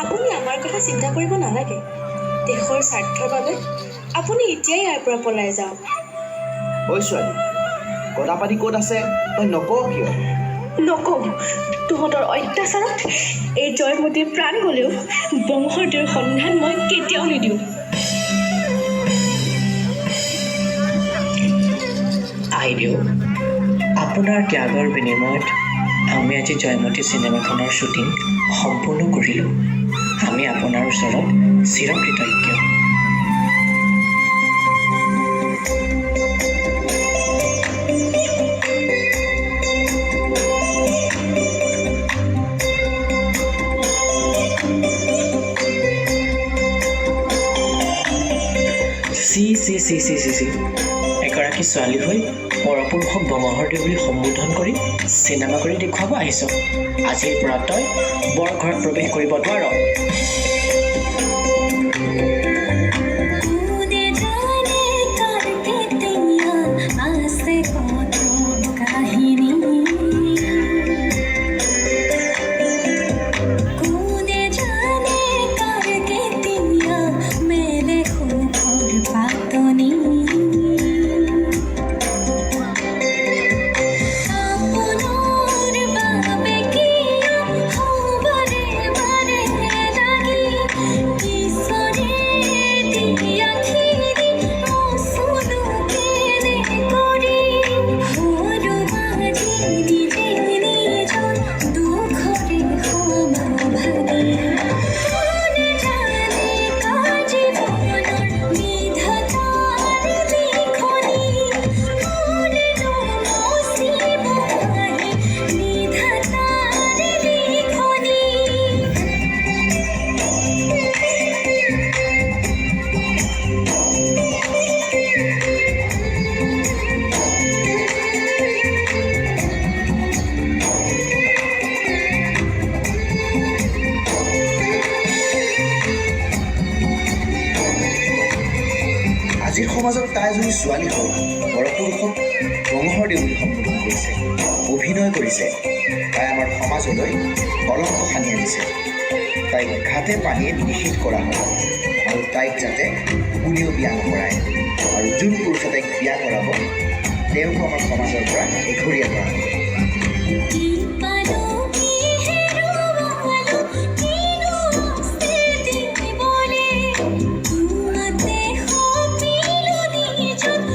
আপুনি আমাৰ কথা চিন্তা কৰিব নালাগে। দেশৰ স্বাৰ্থৰ বাবে আপুনি এতিয়াই ইয়াৰ পৰা পলাই যাওক। ঐ ছোৱালী, গদাপাতি ক'ত আছে তই নকওঁ কিয়? নকওঁ। তহঁতৰ অত্যাচাৰত এই জয়মতীৰ প্ৰাণ গ'লেও বংশটোৰ সন্ধান মই কেতিয়াও নিদিওঁ। আইদেউ, আপোনাৰ ত্যাগৰ বিনিময়ত আমি আজি জয়মতী চিনেমাখনৰ শ্বুটিং সম্পূৰ্ণ কৰিলোঁ। আমি আপোনাৰ ওচৰত চিৰকৃতজ্ঞ। চি এগৰাকী ছোৱালী হৈ পৰপুৰুষক বঙহৰদেউ বুলি সম্বোধন কৰি চিনেমা কৰি দেখুৱাব আহিছ। আজিৰ পৰা তই বৰ ঘৰত প্ৰৱেশ কৰিব নোৱাৰ। আজিৰ সমাজত তাই এজনী ছোৱালী হৈ পৰপুৰুষক বংশৰদেউ বুলি সম্বোধন কৰিছে, অভিনয় কৰিছে। তাই আমাৰ সমাজলৈ কলংক সানি আনিছে। তাইক ঘাটে পানীয়ে নিষেধ কৰা হ'ব আৰু তাইক যাতে কোনেও বিয়া নকৰায়, আৰু যোন পুৰুষে তাইক বিয়া কৰাব তেওঁকো আমাৰ সমাজৰ পৰা এঘৰীয়া কৰা হ'ব।